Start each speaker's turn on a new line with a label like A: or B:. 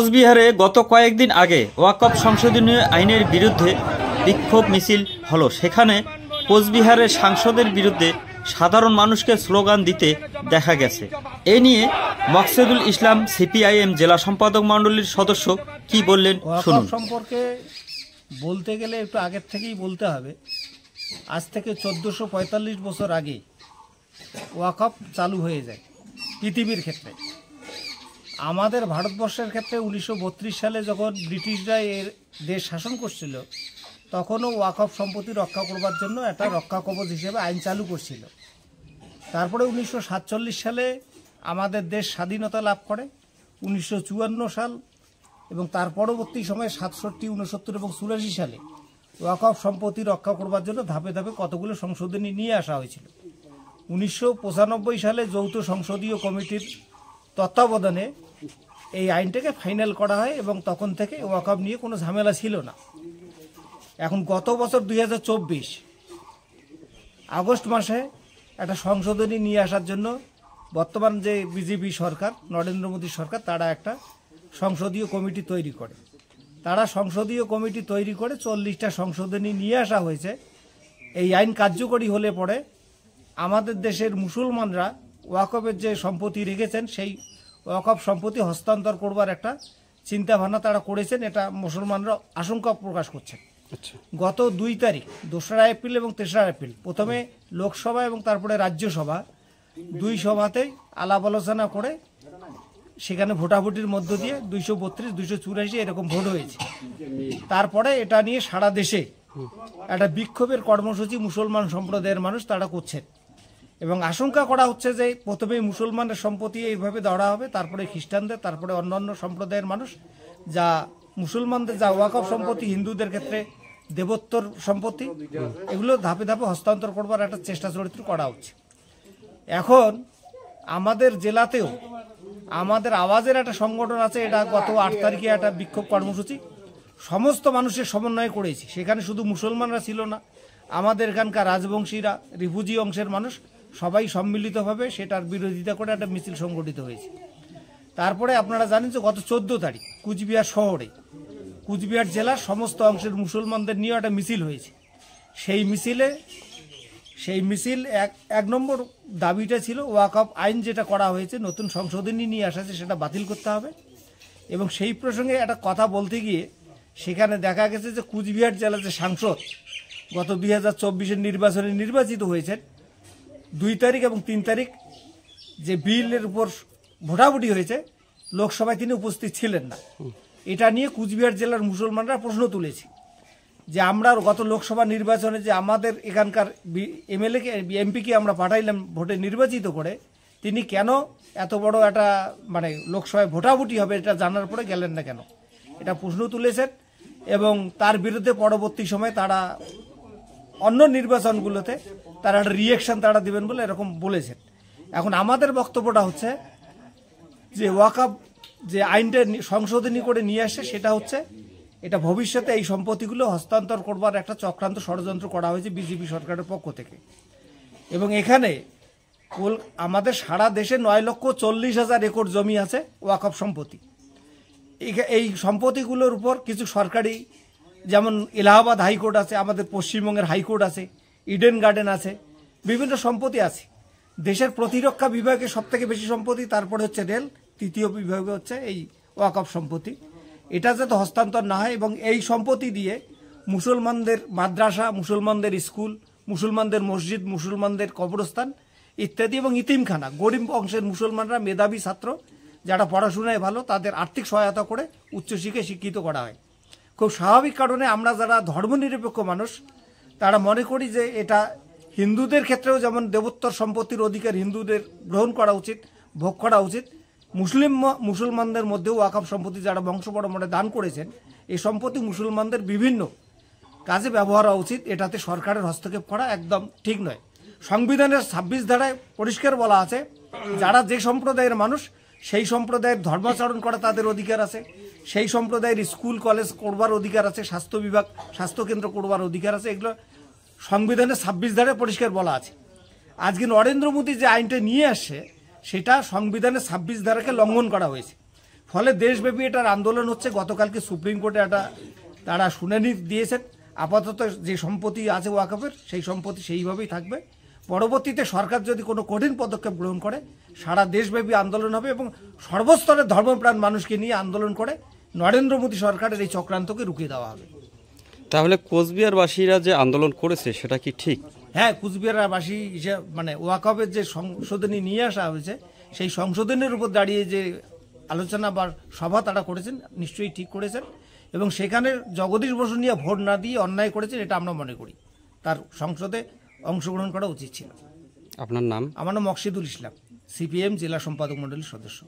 A: কোচবিহারে গত কয়েকদিন আগে ওয়াকফ সংশোধনী আইনের বিরুদ্ধে বিক্ষোভ মিছিল হলো। সেখানে কোচবিহারের সাংসদের বিরুদ্ধে সাধারণ মানুষকে স্লোগান দিতে দেখা গেছে। এ নিয়ে মকসুদুল ইসলাম সিপিআইএম জেলা সম্পাদক মণ্ডলীর সদস্য কি বললেন শুনুন।
B: সম্পর্কে বলতে গেলে একটু আগের থেকেই বলতে হবে। আজ থেকে 1445 বছর আগে ওয়াকফ চালু হয়ে যায় পৃথিবীর ক্ষেত্রে। আমাদের ভারতবর্ষের ক্ষেত্রে 1932 সালে যখন ব্রিটিশরা এর দেশ শাসন করছিল, তখনও ওয়াকফ সম্পত্তি রক্ষা করবার জন্য একটা রক্ষা কবচ হিসেবে আইন চালু করছিল। তারপরে 1947 সালে আমাদের দেশ স্বাধীনতা লাভ করে। 1954 সাল এবং তার পরবর্তী সময়ে 67, 69 এবং 84 সালে ওয়াকফ সম্পত্তি রক্ষা করবার জন্য ধাপে ধাপে কতগুলো সংশোধনী নিয়ে আসা হয়েছিল। 1995 সালে যৌথ সংসদীয় কমিটির তত্ত্বাবধানে এই আইনটাকে ফাইনাল করা হয় এবং তখন থেকে ওয়াকফ নিয়ে কোনো ঝামেলা ছিল না। এখন গত বছর 2024 আগস্ট মাসে একটা সংশোধনী নিয়ে আসার জন্য বর্তমান যে বিজেপি সরকার, নরেন্দ্র মোদী সরকার, তারা একটা সংসদীয় কমিটি তৈরি করে। তারা সংসদীয় কমিটি তৈরি করে 40টা সংশোধনী নিয়ে আসা হয়েছে। এই আইন কার্যকরী হলে পরে আমাদের দেশের মুসলমানরা ওয়াকফের যে সম্পত্তি রেখেছেন সেই ওয়াকফ সম্পত্তি হস্তান্তর করবার একটা চিন্তাভাবনা তারা করেছেন। এটা মুসলমানরা আশঙ্কা প্রকাশ করছেন। গত 2 তারিখ 2রা এপ্রিল এবং 3রা এপ্রিল প্রথমে লোকসভা এবং তারপরে রাজ্যসভা 2 সভাতেই আলাপ আলোচনা করে সেখানে ভোটাভুটির মধ্য দিয়ে 232, 284 এরকম ভোট হয়েছে। তারপরে এটা নিয়ে সারা দেশে একটা বিক্ষোভের কর্মসূচি মুসলমান সম্প্রদায়ের মানুষ তারা করছেন এবং আশঙ্কা করা হচ্ছে যে প্রথমে মুসলমানের সম্পত্তি এইভাবে ধরা হবে, তারপরে খ্রিস্টানদের, তারপরে অন্যান্য সম্প্রদায়ের মানুষ। যা মুসলমানদের যা ওয়াকফ সম্পত্তি, হিন্দুদের ক্ষেত্রে দেবোত্তর সম্পত্তি, এগুলো ধাপে ধাপে হস্তান্তর করবার একটা চেষ্টা চরিত্র করা হচ্ছে। এখন আমাদের জেলাতেও আমাদের আওয়াজের একটা সংগঠন আছে। এটা গত 8 তারিখে একটা বিক্ষোভ কর্মসূচি সমস্ত মানুষের সমন্বয়ে করেছি। সেখানে শুধু মুসলমানরা ছিল না, আমাদের এখানকার রাজবংশীরা, রিফিউজি অংশের মানুষ সবাই সম্মিলিতভাবে সেটার বিরোধিতা করে একটা মিছিল সংগঠিত হয়েছে। তারপরে আপনারা জানেন যে গত 14 তারিখ কুচবিহার শহরে, কুচবিহার জেলার সমস্ত অংশের মুসলমানদের নিয়ে একটা মিছিল হয়েছে। সেই মিছিল এক নম্বর দাবিটা ছিল ওয়াকফ আইন যেটা করা হয়েছে, নতুন সংশোধনী নিয়ে আসা আছে, সেটা বাতিল করতে হবে। এবং সেই প্রসঙ্গে একটা কথা বলতে গিয়ে সেখানে দেখা গেছে যে কুচবিহার জেলার যে সাংসদ গত 2024 নির্বাচনে নির্বাচিত হয়েছেন, 2 তারিখ এবং 3 তারিখ যে বিলের উপর ভোটাভুটি হয়েছে লোকসভায় তিনি উপস্থিত ছিলেন না। এটা নিয়ে কুচবিহার জেলার মুসলমানরা প্রশ্ন তুলেছে যে আমরা গত লোকসভা নির্বাচনে যে আমাদের এখানকার এমএলএকে, এমপিকে আমরা পাঠাইলাম ভোটে নির্বাচিত করে, তিনি কেন এত বড় একটা লোকসভায় ভোটাভুটি হবে এটা জানার পরে গেলেন না কেন, এটা প্রশ্ন তুলেছেন। এবং তার বিরুদ্ধে পরবর্তী সময়ে তারা অন্য নির্বাচনগুলোতে তারা একটা রিয়েকশন তারা দেবেন বলে এরকম বলেছেন। এখন আমাদের বক্তব্যটা হচ্ছে যে ওয়াকফ যে আইনটা সংশোধনী করে নিয়ে আসে সেটা হচ্ছে এটা ভবিষ্যতে এই সম্পত্তিগুলো হস্তান্তর করবার একটা চক্রান্ত ষড়যন্ত্র করা হয়েছে বিজেপি সরকারের পক্ষ থেকে। এবং এখানে আমাদের সারা দেশে 9,40,000 একর জমি আছে ওয়াকফ সম্পত্তি। এই সম্পত্তিগুলোর উপর কিছু সরকারি, যেমন এলাহাবাদ হাইকোর্ট আছে, আমাদের পশ্চিমবঙ্গের হাইকোর্ট আছে, ইডেন গার্ডেন আছে, বিভিন্ন সম্পত্তি আছে। দেশের প্রতিরক্ষা বিভাগে সবথেকে বেশি সম্পত্তি, তারপরে হচ্ছে রেল, তৃতীয় বিভাগে হচ্ছে এই ওয়াকফ সম্পত্তি। এটা যাতে হস্তান্তর না হয় এবং এই সম্পত্তি দিয়ে মুসলমানদের মাদ্রাসা, মুসলমানদের স্কুল, মুসলমানদের মসজিদ, মুসলমানদের কবরস্থান ইত্যাদি এবং ইতিমখানা, গরিব অংশের মুসলমানরা, মেধাবী ছাত্র যারা পড়াশোনায় ভালো, তাদের আর্থিক সহায়তা করে উচ্চশিক্ষায় শিক্ষিত করা হয়। খুব স্বাভাবিক কারণে আমরা যারা ধর্মনিরপেক্ষ মানুষ তারা মনে করি যে এটা হিন্দুদের ক্ষেত্রেও যেমন দেবোত্তর সম্পত্তির অধিকার হিন্দুদের গ্রহণ করা উচিত, ভোগ করা উচিত, মুসলমানদের মধ্যেও ওয়াকফ সম্পত্তি যারা বংশ পরম্পরায় দান করেছেন এই সম্পত্তি মুসলমানদের বিভিন্ন কাজে ব্যবহার হওয়া উচিত। এটাতে সরকারের হস্তক্ষেপ করা একদম ঠিক নয়। সংবিধানের 26 ধারায় পরিষ্কার বলা আছে যারা যে সম্প্রদায়ের মানুষ সেই সম্প্রদায়ের ধর্মাচরণ করা তাদের অধিকার আছে, সেই সম্প্রদায়ের স্কুল কলেজ করবার অধিকার আছে, স্বাস্থ্য বিভাগ, স্বাস্থ্যকেন্দ্র করবার অধিকার আছে। এগুলো সংবিধানের 26 ধারায় পরিষ্কার বলা আছে। আজকে নরেন্দ্র মোদী যে আইনটা নিয়ে আসছে সেটা সংবিধানের 26 ধারাকে লঙ্ঘন করা হয়েছে। ফলে দেশব্যাপী এটার আন্দোলন হচ্ছে। গতকালকে সুপ্রিম কোর্টে তারা শুনানি দিয়েছেন। আপাতত যে সম্পত্তি আছে ওয়াকফের সেই সম্পত্তি সেইভাবেই থাকবে। পরবর্তীতে সরকার যদি কোনো কঠিন পদক্ষেপ গ্রহণ করে সারা দেশব্যাপী আন্দোলন হবে এবং সর্বস্তরের ধর্মপ্রাণ মানুষকে নিয়ে আন্দোলন করে নরেন্দ্র মোদী সরকারের এই চক্রান্তকে রুখিয়ে দেওয়া হবে।
C: তাহলে কোচবিহারবাসীরা যে আন্দোলন করেছে সেটা কি ঠিক?
B: হ্যাঁ, কুচবিহারবাসী হিসেবে মানে ওয়াকফের যে সংশোধনী নিয়ে আসা হয়েছে সেই সংশোধনের উপর দাঁড়িয়ে যে আলোচনা বা সভা তারা করেছেন নিশ্চয়ই ঠিক করেছেন এবং সেখানে জগদীশ বসু নিয়ে ভোট না দিয়ে অন্যায় করেছেন এটা আমরা মনে করি। তার সংসদে অংশগ্রহণ করা উচিত ছিল।
C: আপনার নাম?
B: আমার নাম মকসিদুল ইসলাম, সিপিএম জেলা সম্পাদক মণ্ডলীর সদস্য।